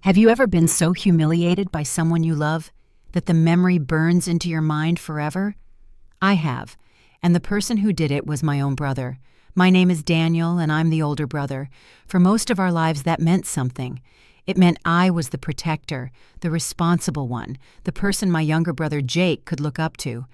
Have you ever been so humiliated by someone you love that the memory burns into your mind forever? I have, and the person who did it was my own brother. My name is Daniel, and I'm the older brother. For most of our lives, that meant something. It meant I was the protector, the responsible one, the person my younger brother Jake could look up to.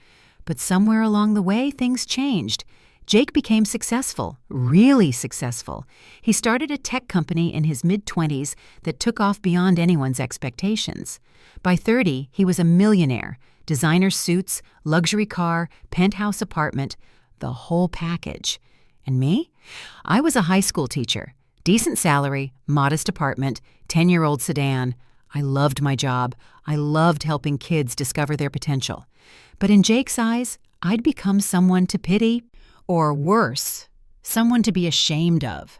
But somewhere along the way, things changed. Jake became successful, really successful. He started a tech company in his mid-20s that took off beyond anyone's expectations. By 30, he was a millionaire. Designer suits, luxury car, penthouse apartment, the whole package. And me? I was a high school teacher. Decent salary, modest apartment, 10-year-old sedan. I loved my job. I loved helping kids discover their potential. But in Jake's eyes, I'd become someone to pity. Or worse, someone to be ashamed of.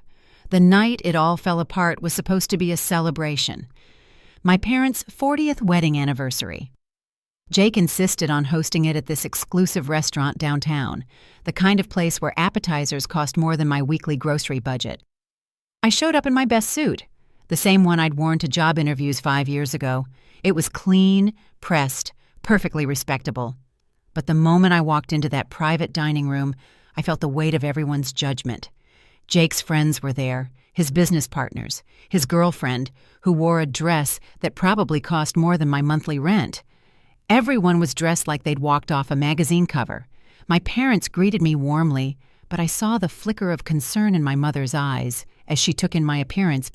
The night it all fell apart was supposed to be a celebration. My parents' 40th wedding anniversary. Jake insisted on hosting it at this exclusive restaurant downtown, the kind of place where appetizers cost more than my weekly grocery budget. I showed up in my best suit, the same one I'd worn to job interviews 5 years ago. It was clean, pressed, perfectly respectable. But the moment I walked into that private dining room, I felt the weight of everyone's judgment. Jake's friends were there, his business partners, his girlfriend, who wore a dress that probably cost more than my monthly rent. Everyone was dressed like they'd walked off a magazine cover. My parents greeted me warmly, but I saw the flicker of concern in my mother's eyes as she took in my appearance.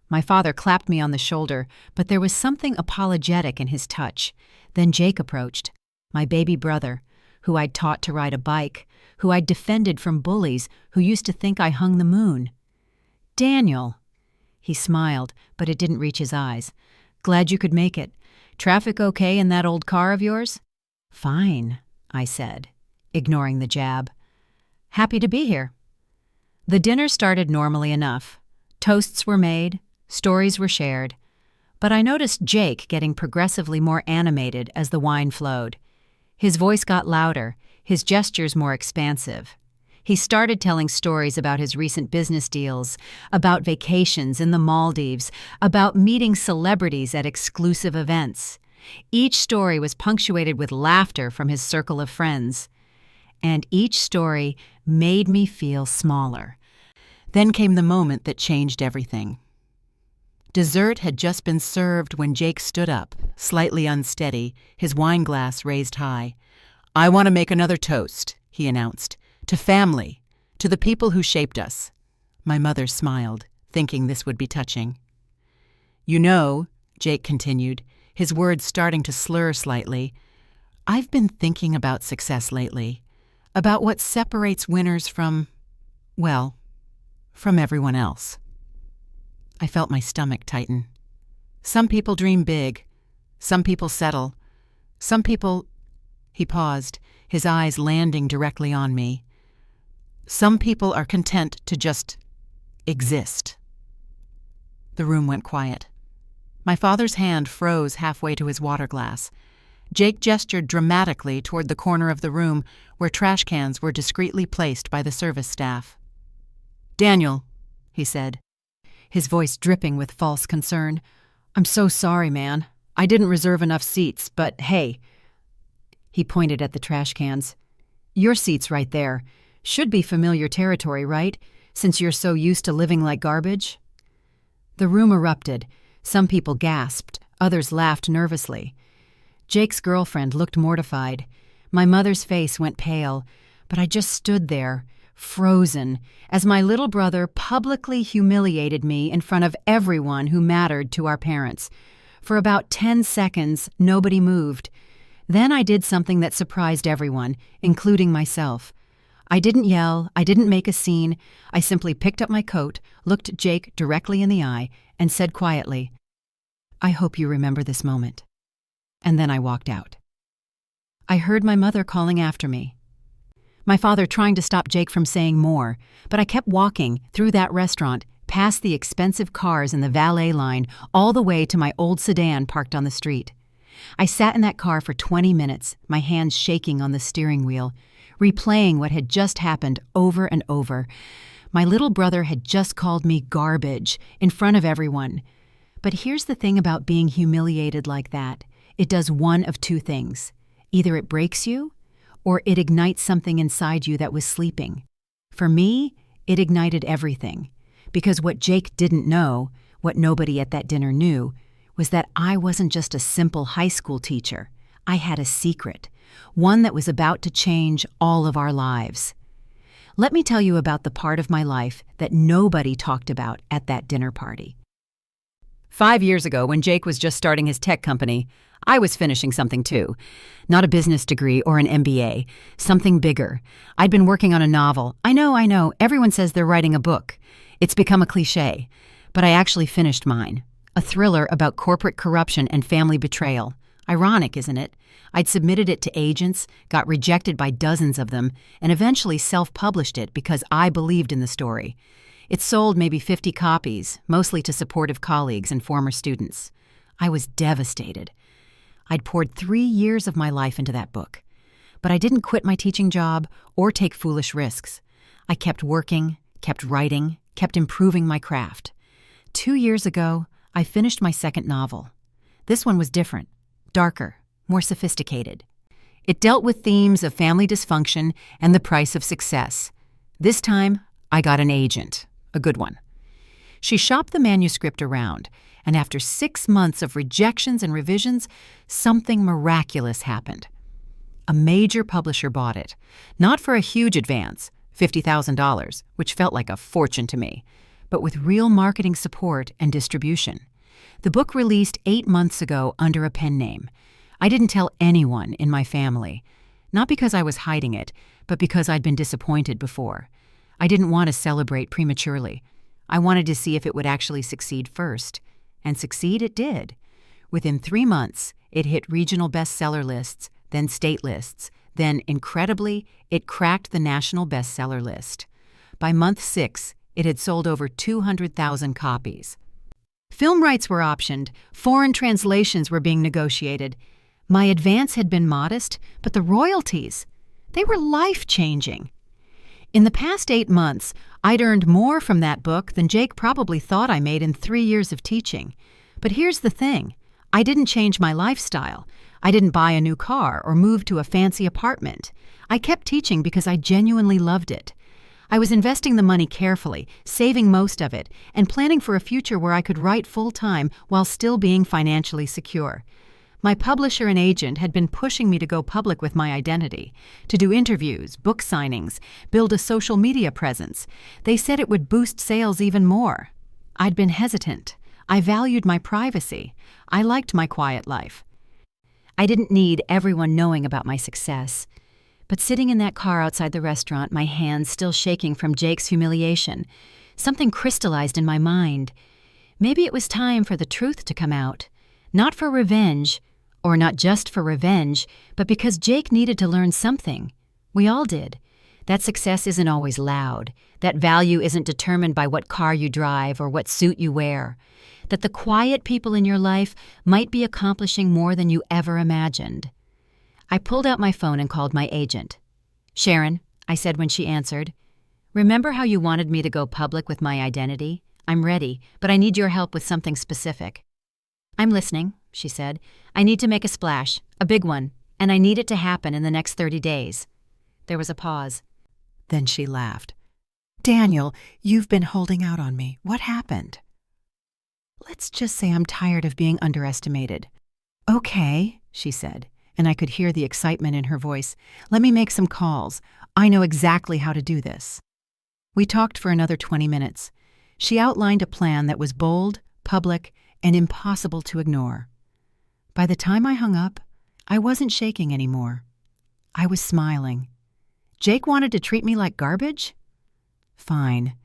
My father clapped me on the shoulder, but there was something apologetic in his touch. Then Jake approached, my baby brother, who I'd taught to ride a bike, who I'd defended from bullies who used to think I hung the moon. "Daniel." He smiled, but it didn't reach his eyes. "Glad you could make it. Traffic okay in that old car of yours?" "Fine," I said, ignoring the jab. "Happy to be here." The dinner started normally enough. Toasts were made, stories were shared. But I noticed Jake getting progressively more animated as the wine flowed. His voice got louder, his gestures more expansive. He started telling stories about his recent business deals, about vacations in the Maldives, about meeting celebrities at exclusive events. Each story was punctuated with laughter from his circle of friends. And each story made me feel smaller. Then came the moment that changed everything. Dessert had just been served when Jake stood up, slightly unsteady, his wine glass raised high. "I want to make another toast," he announced, "to family, to the people who shaped us." My mother smiled, thinking this would be touching. "You know," Jake continued, his words starting to slur slightly, "I've been thinking about success lately, about what separates winners from everyone else." I felt my stomach tighten. Some people dream big. Some people settle. Some people... He paused, his eyes landing directly on me. "Some people are content to just exist." The room went quiet. My father's hand froze halfway to his water glass. Jake gestured dramatically toward the corner of the room where trash cans were discreetly placed by the service staff. "Daniel," he said, his voice dripping with false concern. "I'm so sorry, man. I didn't reserve enough seats, but hey." He pointed at the trash cans. "Your seat's right there. Should be familiar territory, right? Since you're so used to living like garbage?" The room erupted. Some people gasped. Others laughed nervously. Jake's girlfriend looked mortified. My mother's face went pale, but I just stood there, frozen, as my little brother publicly humiliated me in front of everyone who mattered to our parents. For about 10 seconds, nobody moved. Then I did something that surprised everyone, including myself. I didn't yell, I didn't make a scene. I simply picked up my coat, looked Jake directly in the eye, and said quietly, "I hope you remember this moment." And then I walked out. I heard my mother calling after me. My father trying to stop Jake from saying more, but I kept walking through that restaurant, past the expensive cars in the valet line, all the way to my old sedan parked on the street. I sat in that car for 20 minutes, my hands shaking on the steering wheel, replaying what had just happened over and over. My little brother had just called me garbage in front of everyone. But here's the thing about being humiliated like that. It does one of two things. Either it breaks you, or it ignites something inside you that was sleeping. For me, it ignited everything. Because what Jake didn't know, what nobody at that dinner knew, was that I wasn't just a simple high school teacher. I had a secret, one that was about to change all of our lives. Let me tell you about the part of my life that nobody talked about at that dinner party. 5 years ago, when Jake was just starting his tech company, I was finishing something too. Not a business degree or an MBA, something bigger. I'd been working on a novel. I know, everyone says they're writing a book. It's become a cliche. But I actually finished mine. A thriller about corporate corruption and family betrayal. Ironic, isn't it? I'd submitted it to agents, got rejected by dozens of them, and eventually self-published it because I believed in the story. It sold maybe 50 copies, mostly to supportive colleagues and former students. I was devastated. I'd poured 3 years of my life into that book. But I didn't quit my teaching job or take foolish risks. I kept working, kept writing, kept improving my craft. 2 years ago, I finished my second novel. This one was different, darker, more sophisticated. It dealt with themes of family dysfunction and the price of success. This time, I got an agent, a good one. She shopped the manuscript around, and after 6 months of rejections and revisions, something miraculous happened. A major publisher bought it, not for a huge advance, $50,000, which felt like a fortune to me, but with real marketing support and distribution. The book released 8 months ago under a pen name. I didn't tell anyone in my family, not because I was hiding it, but because I'd been disappointed before. I didn't want to celebrate prematurely. I wanted to see if it would actually succeed first. And succeed it did. Within 3 months, it hit regional bestseller lists, then state lists. Then, incredibly, it cracked the national bestseller list. By month 6, it had sold over 200,000 copies. Film rights were optioned, foreign translations were being negotiated. My advance had been modest, but the royalties, they were life-changing. In the past 8 months, I'd earned more from that book than Jake probably thought I made in 3 years of teaching. But here's the thing. I didn't change my lifestyle. I didn't buy a new car or move to a fancy apartment. I kept teaching because I genuinely loved it. I was investing the money carefully, saving most of it, and planning for a future where I could write full-time while still being financially secure. My publisher and agent had been pushing me to go public with my identity, to do interviews, book signings, build a social media presence. They said it would boost sales even more. I'd been hesitant. I valued my privacy. I liked my quiet life. I didn't need everyone knowing about my success. But sitting in that car outside the restaurant, my hands still shaking from Jake's humiliation, something crystallized in my mind. Maybe it was time for the truth to come out. Not for revenge, or not just for revenge, but because Jake needed to learn something. We all did. That success isn't always loud. That value isn't determined by what car you drive or what suit you wear. That the quiet people in your life might be accomplishing more than you ever imagined. I pulled out my phone and called my agent. "Sharon," I said when she answered, "remember how you wanted me to go public with my identity? I'm ready, but I need your help with something specific." "I'm listening," she said. "I need to make a splash, a big one, and I need it to happen in the next 30 days. There was a pause. Then she laughed. "Daniel, you've been holding out on me. What happened?" "Let's just say I'm tired of being underestimated." "Okay," she said, and I could hear the excitement in her voice. "Let me make some calls. I know exactly how to do this." We talked for another 20 minutes. She outlined a plan that was bold, public, and impossible to ignore. By the time I hung up, I wasn't shaking anymore. I was smiling. Jake wanted to treat me like garbage? Fine.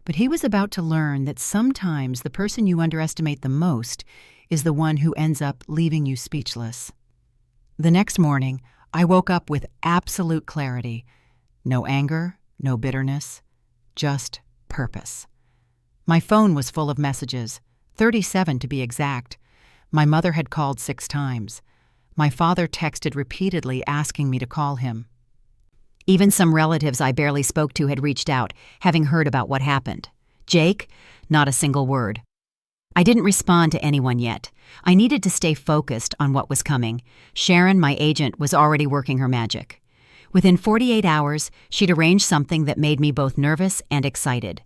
But he was about to learn that sometimes the person you underestimate the most is the one who ends up leaving you speechless. The next morning, I woke up with absolute clarity. No anger, no bitterness, just purpose. My phone was full of messages, 37 to be exact. My mother had called 6 times. My father texted repeatedly asking me to call him. Even some relatives I barely spoke to had reached out, having heard about what happened. Jake? Not a single word. I didn't respond to anyone yet. I needed to stay focused on what was coming. Sharon, my agent, was already working her magic. Within 48 hours, she'd arranged something that made me both nervous and excited.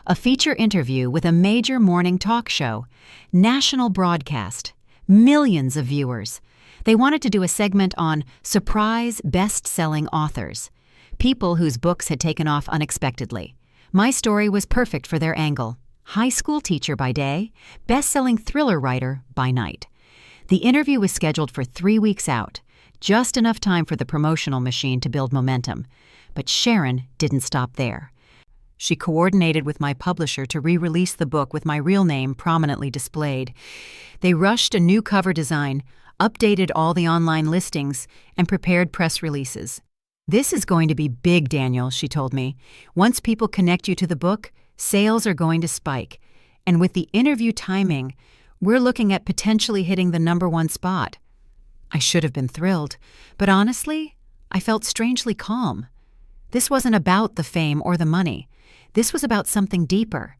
A feature interview with a major morning talk show. National broadcast. Millions of viewers. They wanted to do a segment on surprise best-selling authors. People whose books had taken off unexpectedly. My story was perfect for their angle. High school teacher by day, best-selling thriller writer by night. The interview was scheduled for 3 weeks out, just enough time for the promotional machine to build momentum. But Sharon didn't stop there. She coordinated with my publisher to re-release the book with my real name prominently displayed. They rushed a new cover design, updated all the online listings, and prepared press releases. "This is going to be big, Daniel," she told me. "Once people connect you to the book, sales are going to spike. And with the interview timing, we're looking at potentially hitting the #1 spot." I should have been thrilled, but honestly, I felt strangely calm. This wasn't about the fame or the money. This was about something deeper.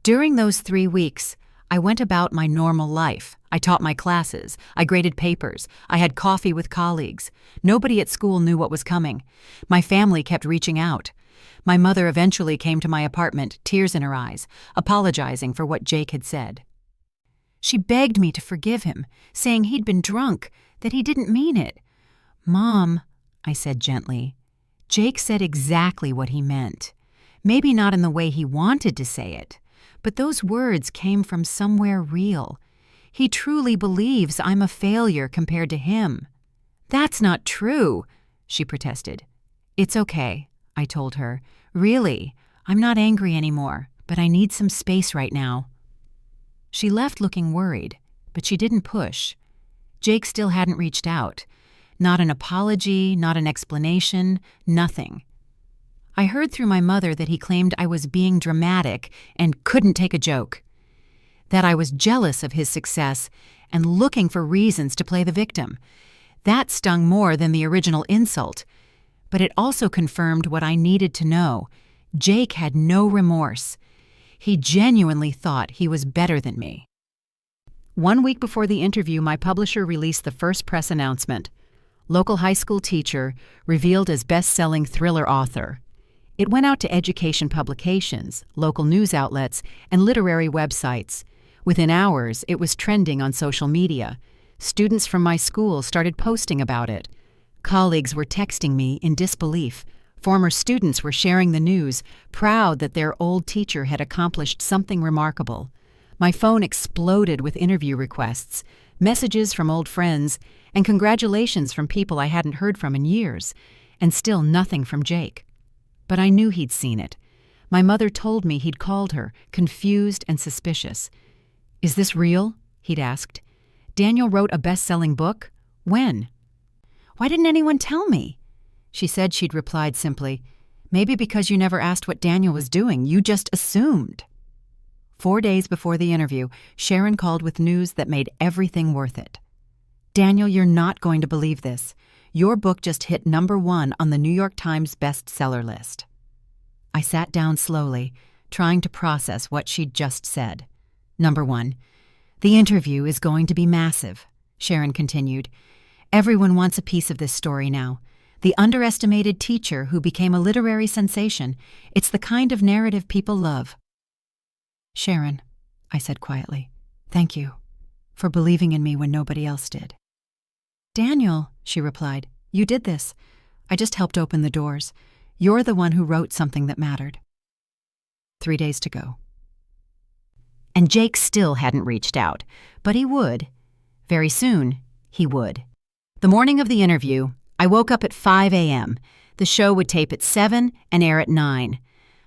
During those 3 weeks, I went about my normal life. I taught my classes. I graded papers. I had coffee with colleagues. Nobody at school knew what was coming. My family kept reaching out. My mother eventually came to my apartment, tears in her eyes, apologizing for what Jake had said. She begged me to forgive him, saying he'd been drunk, that he didn't mean it. "Mom," I said gently, "Jake said exactly what he meant. Maybe not in the way he wanted to say it, but those words came from somewhere real. He truly believes I'm a failure compared to him." "That's not true," she protested. "It's okay," I told her. "Really, I'm not angry anymore, but I need some space right now." She left looking worried, but she didn't push. Jake still hadn't reached out. Not an apology, not an explanation, nothing. I heard through my mother that he claimed I was being dramatic and couldn't take a joke. That I was jealous of his success and looking for reasons to play the victim. That stung more than the original insult. But it also confirmed what I needed to know. Jake had no remorse. He genuinely thought he was better than me. 1 week before the interview, my publisher released the first press announcement. Local high school teacher revealed as best-selling thriller author. It went out to education publications, local news outlets, and literary websites. Within hours, it was trending on social media. Students from my school started posting about it. Colleagues were texting me in disbelief. Former students were sharing the news, proud that their old teacher had accomplished something remarkable. My phone exploded with interview requests, messages from old friends, and congratulations from people I hadn't heard from in years, and still nothing from Jake. But I knew he'd seen it. My mother told me he'd called her, confused and suspicious. "Is this real?" he'd asked. "Daniel wrote a best-selling book? When?" "Why didn't anyone tell me?" She said she'd replied simply, "Maybe because you never asked what Daniel was doing, you just assumed." 4 days before the interview, Sharon called with news that made everything worth it. "Daniel, you're not going to believe this. Your book just hit #1 on the New York Times bestseller list." I sat down slowly, trying to process what she'd just said. "1. The interview is going to be massive," Sharon continued. "Everyone wants a piece of this story now. The underestimated teacher who became a literary sensation. It's the kind of narrative people love." "Sharon," I said quietly, "thank you for believing in me when nobody else did." "Daniel," she replied, "you did this. I just helped open the doors. You're the one who wrote something that mattered." 3 days to go. And Jake still hadn't reached out, but he would. Very soon, he would. The morning of the interview, I woke up at 5 a.m. The show would tape at 7 and air at 9.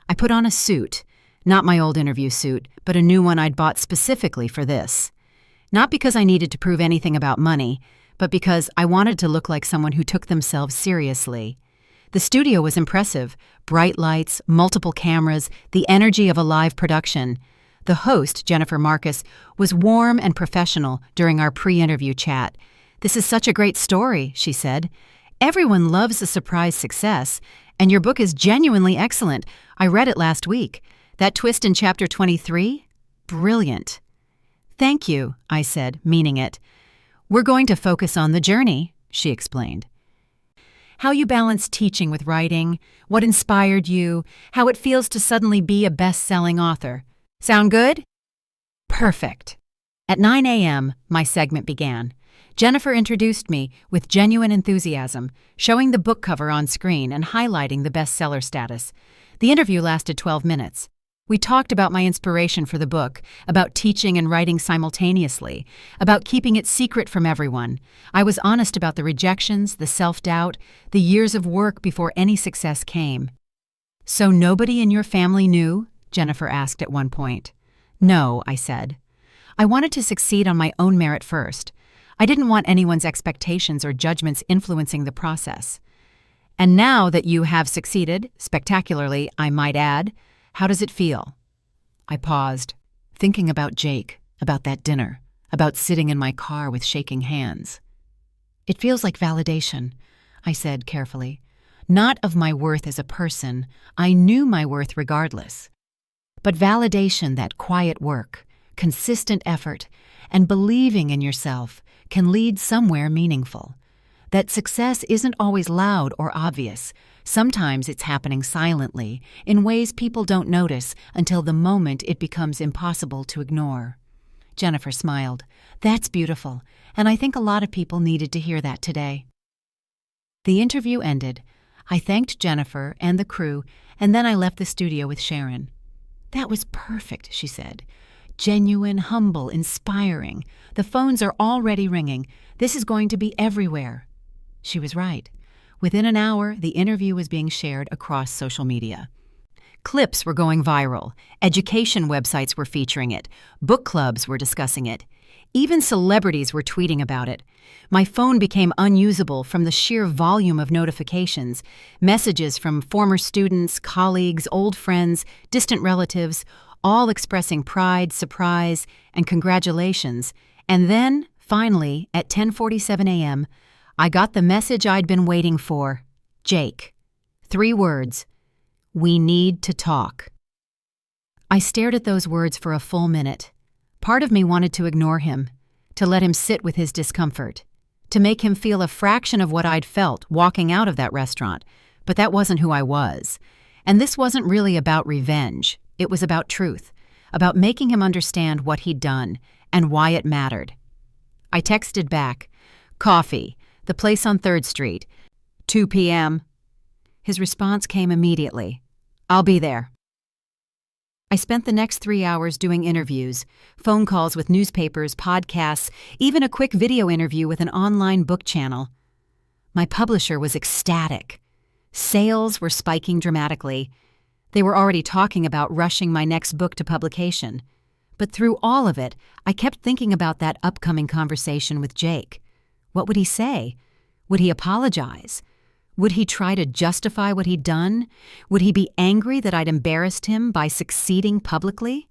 I put on a suit, not my old interview suit, but a new one I'd bought specifically for this. Not because I needed to prove anything about money, but because I wanted to look like someone who took themselves seriously. The studio was impressive. Bright lights, multiple cameras, the energy of a live production. The host, Jennifer Marcus, was warm and professional during our pre-interview chat. "This is such a great story," she said. "Everyone loves a surprise success, and your book is genuinely excellent. I read it last week. That twist in chapter 23? Brilliant." Thank you, I said, meaning it. We're going to focus on the journey, she explained. How you balance teaching with writing, what inspired you, how it feels to suddenly be a best-selling author. Sound good? Perfect. At 9 a.m., my segment began. Jennifer introduced me with genuine enthusiasm, showing the book cover on screen and highlighting the bestseller status. The interview lasted 12 minutes. We talked about my inspiration for the book, about teaching and writing simultaneously, about keeping it secret from everyone. I was honest about the rejections, the self-doubt, the years of work before any success came. So nobody in your family knew? Jennifer asked at one point. No, I said. I wanted to succeed on my own merit first. I didn't want anyone's expectations or judgments influencing the process. And now that you have succeeded, spectacularly, I might add, how does it feel? I paused, thinking about Jake, about that dinner, about sitting in my car with shaking hands. It feels like validation, I said carefully. Not of my worth as a person, I knew my worth regardless. But validation that quiet work, consistent effort, and believing in yourself can lead somewhere meaningful. That success isn't always loud or obvious. Sometimes it's happening silently, in ways people don't notice until the moment it becomes impossible to ignore. Jennifer smiled. That's beautiful, and I think a lot of people needed to hear that today. The interview ended. I thanked Jennifer and the crew, and then I left the studio with Sharon. That was perfect, she said. Genuine, humble, inspiring. The phones are already ringing. This is going to be everywhere. She was right. Within an hour, the interview was being shared across social media. Clips were going viral. Education websites were featuring it. Book clubs were discussing it. Even celebrities were tweeting about it. My phone became unusable from the sheer volume of notifications, messages from former students, colleagues, old friends, distant relatives, all expressing pride, surprise, and congratulations. And then, finally, at 10:47 a.m., I got the message I'd been waiting for. Jake. 3 words. We need to talk. I stared at those words for a full minute. Part of me wanted to ignore him, to let him sit with his discomfort, to make him feel a fraction of what I'd felt walking out of that restaurant, but that wasn't who I was. And this wasn't really about revenge. It was about truth, about making him understand what he'd done and why it mattered. I texted back, coffee, the place on 3rd Street, 2 p.m. His response came immediately. I'll be there. I spent the next 3 hours doing interviews, phone calls with newspapers, podcasts, even a quick video interview with an online book channel. My publisher was ecstatic. Sales were spiking dramatically. They were already talking about rushing my next book to publication. But through all of it, I kept thinking about that upcoming conversation with Jake. What would he say? Would he apologize? Would he try to justify what he'd done? Would he be angry that I'd embarrassed him by succeeding publicly?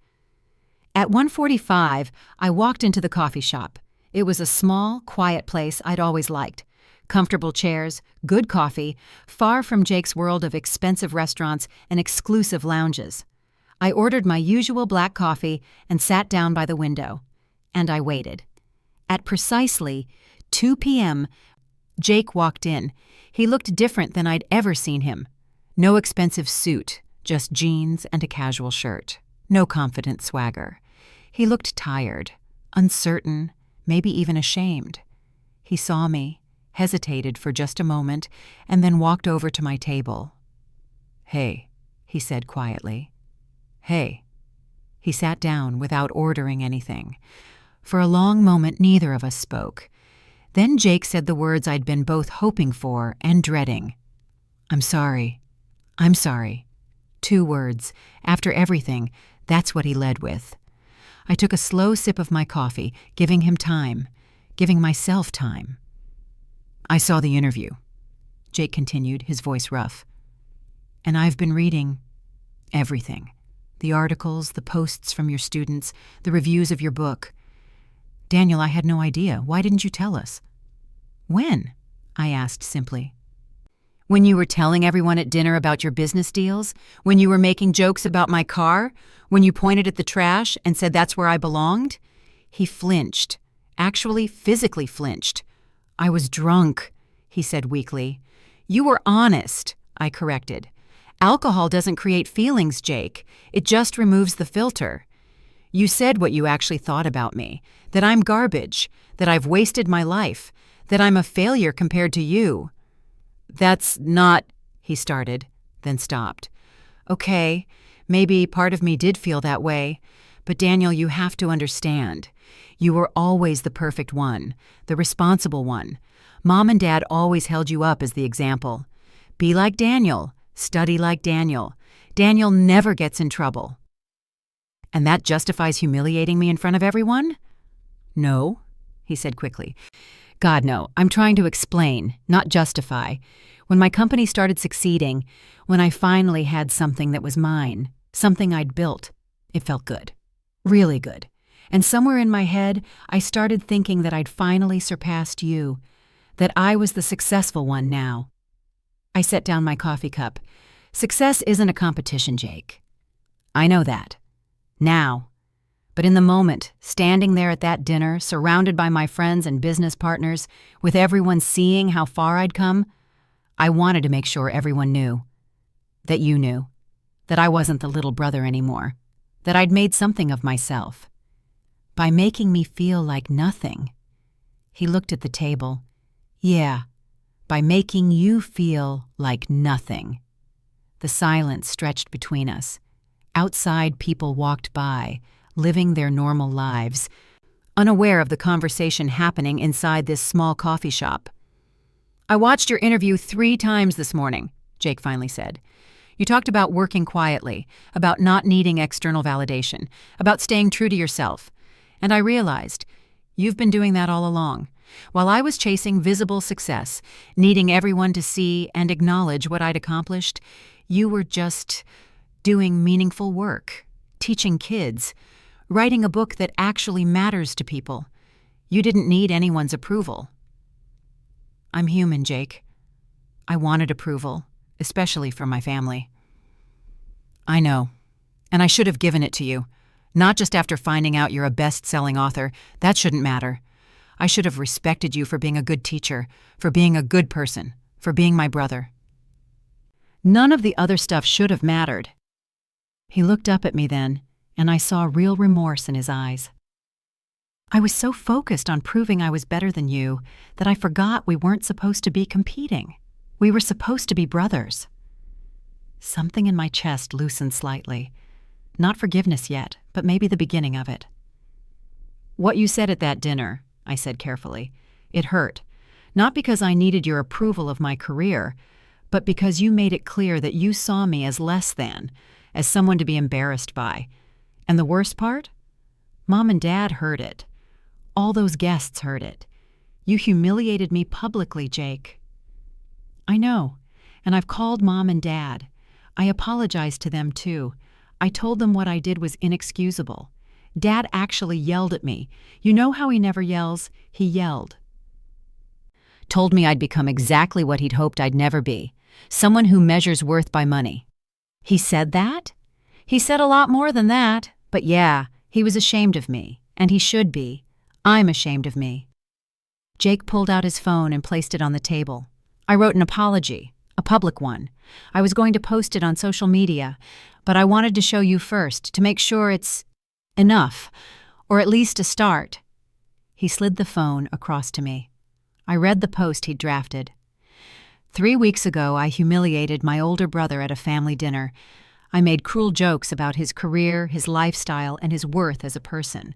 At 1:45, I walked into the coffee shop. It was a small, quiet place I'd always liked. Comfortable chairs, good coffee, far from Jake's world of expensive restaurants and exclusive lounges. I ordered my usual black coffee and sat down by the window. And I waited. At precisely 2 p.m., Jake walked in. He looked different than I'd ever seen him. No expensive suit, just jeans and a casual shirt. No confident swagger. He looked tired, uncertain, maybe even ashamed. He saw me, hesitated for just a moment, and then walked over to my table. "Hey," he said quietly. "Hey." He sat down without ordering anything. For a long moment, neither of us spoke. Then Jake said the words I'd been both hoping for and dreading. "I'm sorry. I'm sorry." 2 words. After everything, that's what he led with. I took a slow sip of my coffee, giving him time, giving myself time. "I saw the interview," Jake continued, his voice rough. "And I've been reading everything. The articles, the posts from your students, the reviews of your book. Daniel, I had no idea. Why didn't you tell us?" "When?" I asked simply. "When you were telling everyone at dinner about your business deals? When you were making jokes about my car? When you pointed at the trash and said that's where I belonged?" He flinched, actually physically flinched. "I was drunk," he said weakly. "You were honest," I corrected. "Alcohol doesn't create feelings, Jake. It just removes the filter. You said what you actually thought about me, that I'm garbage, that I've wasted my life, that I'm a failure compared to you." "That's not," he started, then stopped. "Okay, maybe part of me did feel that way, but Daniel, you have to understand. You were always the perfect one, the responsible one. Mom and Dad always held you up as the example. Be like Daniel, study like Daniel. Daniel never gets in trouble." "And that justifies humiliating me in front of everyone?" "No," he said quickly. "God, no. I'm trying to explain, not justify. When my company started succeeding, when I finally had something that was mine, something I'd built, it felt good. Really good. And somewhere in my head, I started thinking that I'd finally surpassed you, that I was the successful one now." I set down my coffee cup. "Success isn't a competition, Jake. I know that. Now. But in the moment, standing there at that dinner, surrounded by my friends and business partners, with everyone seeing how far I'd come, I wanted to make sure everyone knew. That you knew. That I wasn't the little brother anymore. That I'd made something of myself. By making me feel like nothing." He looked at the table. "Yeah, by making you feel like nothing." The silence stretched between us. Outside, people walked by, living their normal lives, unaware of the conversation happening inside this small coffee shop. "I watched your interview 3 times this morning," Jake finally said. "You talked about working quietly, about not needing external validation, about staying true to yourself. And I realized, you've been doing that all along. While I was chasing visible success, needing everyone to see and acknowledge what I'd accomplished, you were just doing meaningful work, teaching kids, writing a book that actually matters to people. You didn't need anyone's approval." "I'm human, Jake. I wanted approval, especially from my family." "I know, and I should have given it to you. Not just after finding out you're a best-selling author. That shouldn't matter. I should have respected you for being a good teacher, for being a good person, for being my brother. None of the other stuff should have mattered." He looked up at me then, and I saw real remorse in his eyes. "I was so focused on proving I was better than you that I forgot we weren't supposed to be competing. We were supposed to be brothers." Something in my chest loosened slightly. Not forgiveness yet, but maybe the beginning of it. "What you said at that dinner," I said carefully, "it hurt. Not because I needed your approval of my career, but because you made it clear that you saw me as less than, as someone to be embarrassed by. And the worst part? Mom and Dad heard it. All those guests heard it. You humiliated me publicly, Jake." "I know, and I've called Mom and Dad. I apologized to them too. I told them what I did was inexcusable. Dad actually yelled at me. You know how he never yells? He yelled. Told me I'd become exactly what he'd hoped I'd never be, someone who measures worth by money." "He said that?" "He said a lot more than that, but yeah, he was ashamed of me, and he should be. I'm ashamed of me." Jake pulled out his phone and placed it on the table. "I wrote an apology, a public one. I was going to post it on social media, but I wanted to show you first to make sure it's enough, or at least a start." He slid the phone across to me. I read the post he'd drafted. 3 weeks ago, I humiliated my older brother at a family dinner. I made cruel jokes about his career, his lifestyle, and his worth as a person.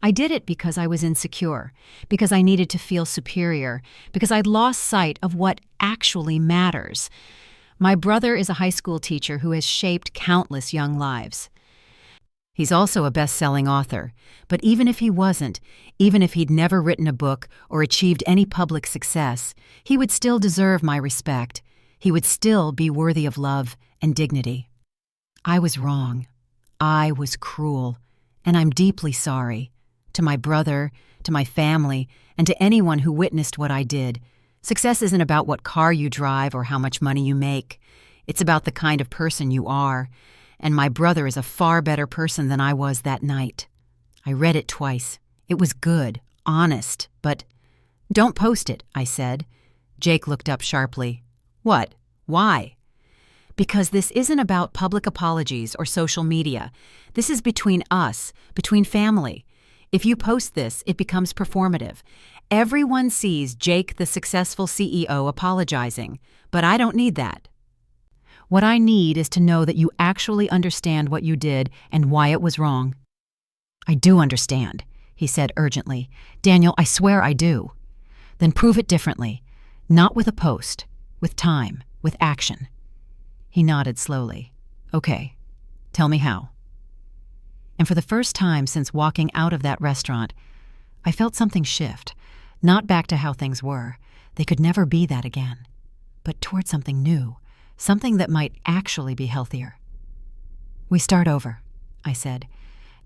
I did it because I was insecure, because I needed to feel superior, because I'd lost sight of what actually matters. My brother is a high school teacher who has shaped countless young lives. He's also a best-selling author, but even if he wasn't, even if he'd never written a book or achieved any public success, he would still deserve my respect. He would still be worthy of love and dignity. I was wrong. I was cruel, and I'm deeply sorry. To my brother, to my family, and to anyone who witnessed what I did. Success isn't about what car you drive or how much money you make. It's about the kind of person you are. And my brother is a far better person than I was that night. I read it twice. It was good, honest, but— "Don't post it," I said. Jake looked up sharply. "What? Why?" "Because this isn't about public apologies or social media. This is between us, between family. If you post this, it becomes performative. Everyone sees Jake, the successful CEO, apologizing, but I don't need that. What I need is to know that you actually understand what you did and why it was wrong." "I do understand," he said urgently. "Daniel, I swear I do." "Then prove it differently. Not with a post, with time, with action." He nodded slowly. "Okay, tell me how." And for the first time since walking out of that restaurant, I felt something shift, not back to how things were. They could never be that again, but toward something new, something that might actually be healthier. "We start over," I said,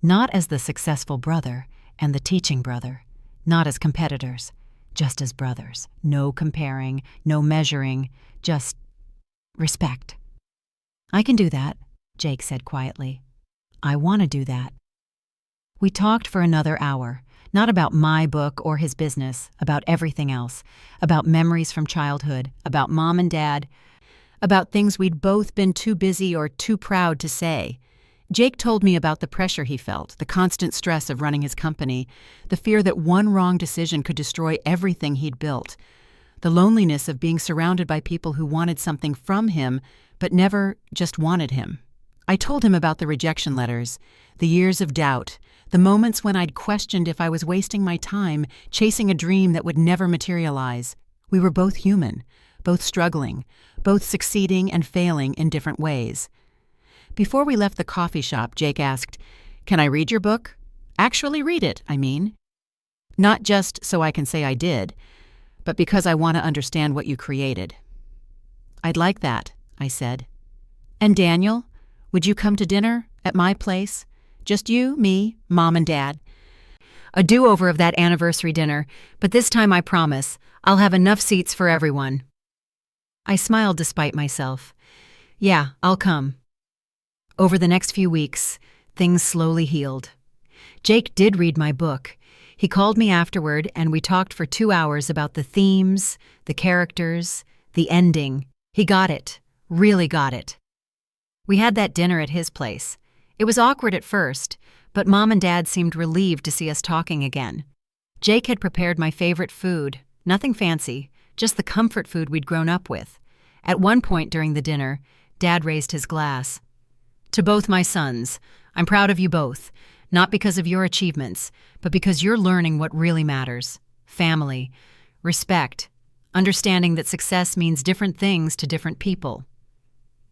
not as the successful brother and the teaching brother, not as competitors, just as brothers. No comparing, no measuring, just respect. "I can do that," Jake said quietly. "I want to do that." We talked for another hour, not about my book or his business, about everything else, about memories from childhood, about Mom and Dad, about things we'd both been too busy or too proud to say. Jake told me about the pressure he felt, the constant stress of running his company, the fear that one wrong decision could destroy everything he'd built, the loneliness of being surrounded by people who wanted something from him but never just wanted him. I told him about the rejection letters, the years of doubt, the moments when I'd questioned if I was wasting my time chasing a dream that would never materialize. We were both human, both struggling, both succeeding and failing in different ways. Before we left the coffee shop, Jake asked, "Can I read your book? Actually read it, I mean. Not just so I can say I did, but because I want to understand what you created." "I'd like that," I said. "And Daniel, would you come to dinner at my place? Just you, me, Mom and Dad. A do-over of that anniversary dinner, but this time I promise I'll have enough seats for everyone." I smiled despite myself. "Yeah, I'll come." Over the next few weeks, things slowly healed. Jake did read my book. He called me afterward, and we talked for 2 hours about the themes, the characters, the ending. He got it, really got it. We had that dinner at his place. It was awkward at first, but Mom and Dad seemed relieved to see us talking again. Jake had prepared my favorite food, nothing fancy, just the comfort food we'd grown up with. At one point during the dinner, Dad raised his glass. "To both my sons, I'm proud of you both, not because of your achievements, but because you're learning what really matters. Family, respect, understanding that success means different things to different people."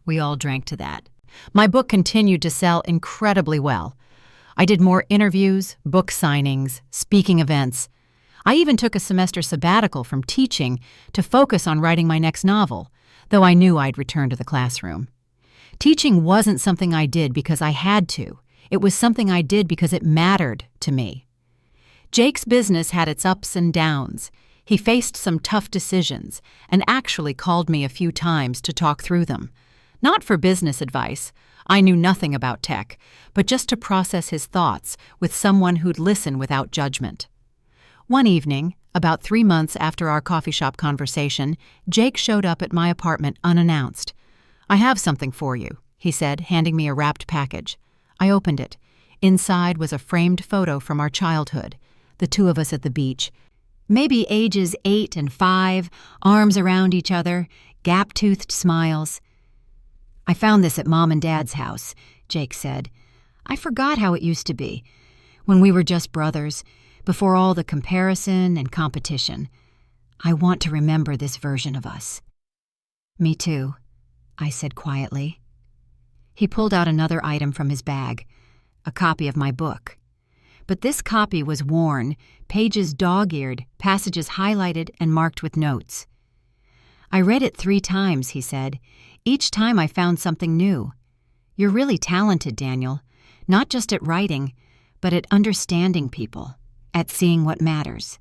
We all drank to that. My book continued to sell incredibly well. I did more interviews, book signings, speaking events. I even took a semester sabbatical from teaching to focus on writing my next novel, though I knew I'd return to the classroom. Teaching wasn't something I did because I had to. It was something I did because it mattered to me. Jake's business had its ups and downs. He faced some tough decisions and actually called me a few times to talk through them. Not for business advice, I knew nothing about tech, but just to process his thoughts with someone who'd listen without judgment. One evening, about 3 months after our coffee shop conversation, Jake showed up at my apartment unannounced. "I have something for you," he said, handing me a wrapped package. I opened it. Inside was a framed photo from our childhood, the two of us at the beach. Maybe ages 8 and 5, arms around each other, gap-toothed smiles. "I found this at Mom and Dad's house," Jake said. "I forgot how it used to be, when we were just brothers, before all the comparison and competition. I want to remember this version of us." "Me too," I said quietly. He pulled out another item from his bag, a copy of my book. But this copy was worn, pages dog-eared, passages highlighted and marked with notes. "I read it 3 times, he said. "Each time I found something new. You're really talented, Daniel, not just at writing, but at understanding people, at seeing what matters."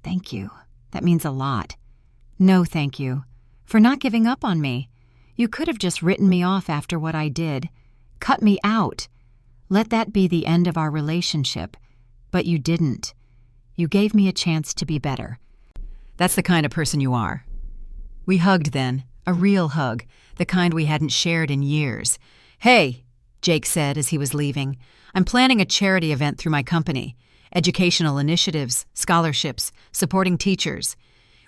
"Thank you. That means a lot." "No, thank you. For not giving up on me. You could have just written me off after what I did. Cut me out. Let that be the end of our relationship. But you didn't. You gave me a chance to be better. That's the kind of person you are. We hugged then, a real hug, the kind we hadn't shared in years. "Hey," Jake said as he was leaving, "I'm planning a charity event through my company. Educational initiatives, scholarships, supporting teachers.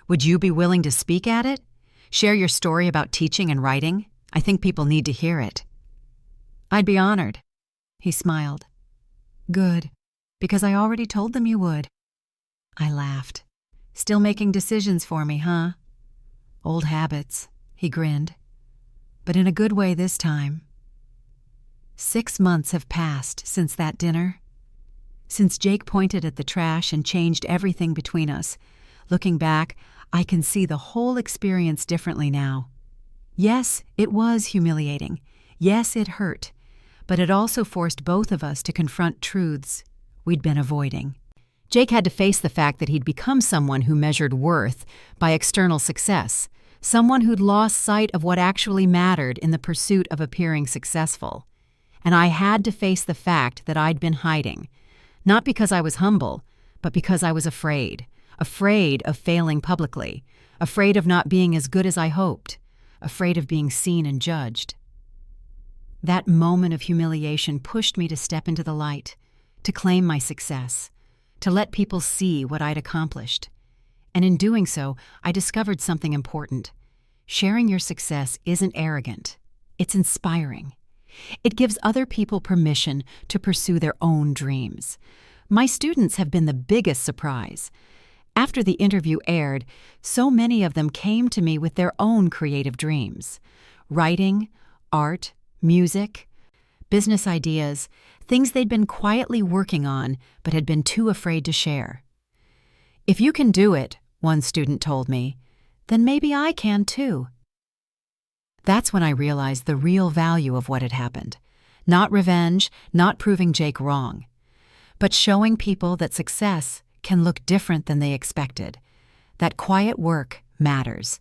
Would you be willing to speak at it? Share your story about teaching and writing? I think people need to hear it." "I'd be honored." He smiled. "Good, because I already told them you would." I laughed. "Still making decisions for me, huh?" "Old habits," he grinned. "But in a good way this time." 6 months have passed since that dinner. Since Jake pointed at the trash and changed everything between us. Looking back, I can see the whole experience differently now. Yes, it was humiliating. Yes, it hurt. But it also forced both of us to confront truths we'd been avoiding. Jake had to face the fact that he'd become someone who measured worth by external success, someone who'd lost sight of what actually mattered in the pursuit of appearing successful. And I had to face the fact that I'd been hiding, not because I was humble, but because I was afraid of failing publicly, afraid of not being as good as I hoped, afraid of being seen and judged. That moment of humiliation pushed me to step into the light, to claim my success, to let people see what I'd accomplished. And in doing so, I discovered something important. Sharing your success isn't arrogant. It's inspiring. It gives other people permission to pursue their own dreams. My students have been the biggest surprise. After the interview aired, so many of them came to me with their own creative dreams. Writing, art, music, business ideas, things they'd been quietly working on but had been too afraid to share. "If you can do it," one student told me, "then maybe I can too." That's when I realized the real value of what had happened. Not revenge, not proving Jake wrong, but showing people that success can look different than they expected, that quiet work matters,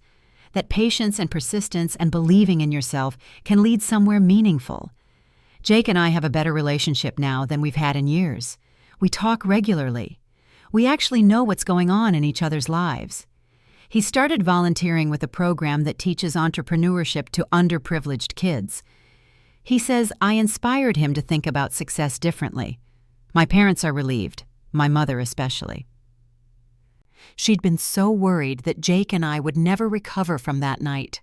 that patience and persistence and believing in yourself can lead somewhere meaningful. Jake and I have a better relationship now than we've had in years. We talk regularly. We actually know what's going on in each other's lives. He started volunteering with a program that teaches entrepreneurship to underprivileged kids. He says I inspired him to think about success differently. My parents are relieved, my mother especially. She'd been so worried that Jake and I would never recover from that night.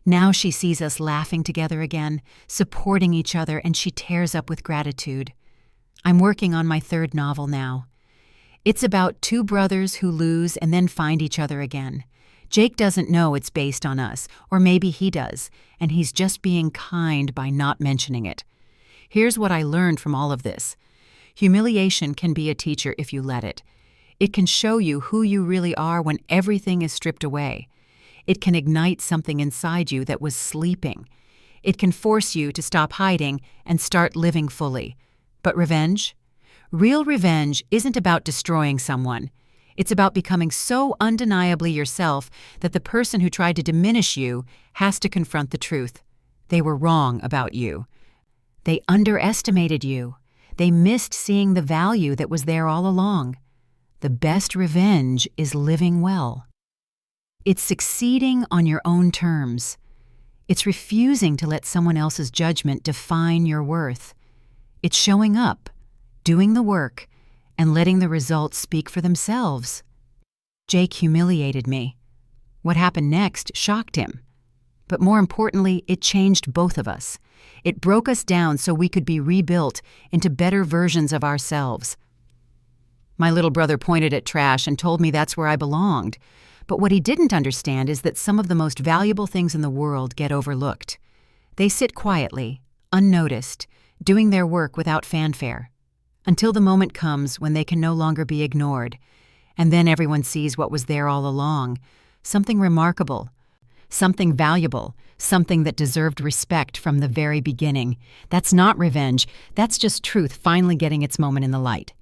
Now she sees us laughing together again, supporting each other, and she tears up with gratitude. I'm working on my 3rd novel now. It's about 2 brothers who lose and then find each other again. Jake doesn't know it's based on us, or maybe he does, and he's just being kind by not mentioning it. Here's what I learned from all of this. Humiliation can be a teacher if you let it. It can show you who you really are when everything is stripped away. It can ignite something inside you that was sleeping. It can force you to stop hiding and start living fully. But revenge? Real revenge isn't about destroying someone. It's about becoming so undeniably yourself that the person who tried to diminish you has to confront the truth. They were wrong about you. They underestimated you. They missed seeing the value that was there all along. The best revenge is living well. It's succeeding on your own terms. It's refusing to let someone else's judgment define your worth. It's showing up, doing the work, and letting the results speak for themselves. Jake humiliated me. What happened next shocked him. But more importantly, it changed both of us. It broke us down so we could be rebuilt into better versions of ourselves. My little brother pointed at trash and told me that's where I belonged. But what he didn't understand is that some of the most valuable things in the world get overlooked. They sit quietly, unnoticed, doing their work without fanfare, until the moment comes when they can no longer be ignored. And then everyone sees what was there all along, something remarkable, something valuable, something that deserved respect from the very beginning. That's not revenge, that's just truth finally getting its moment in the light.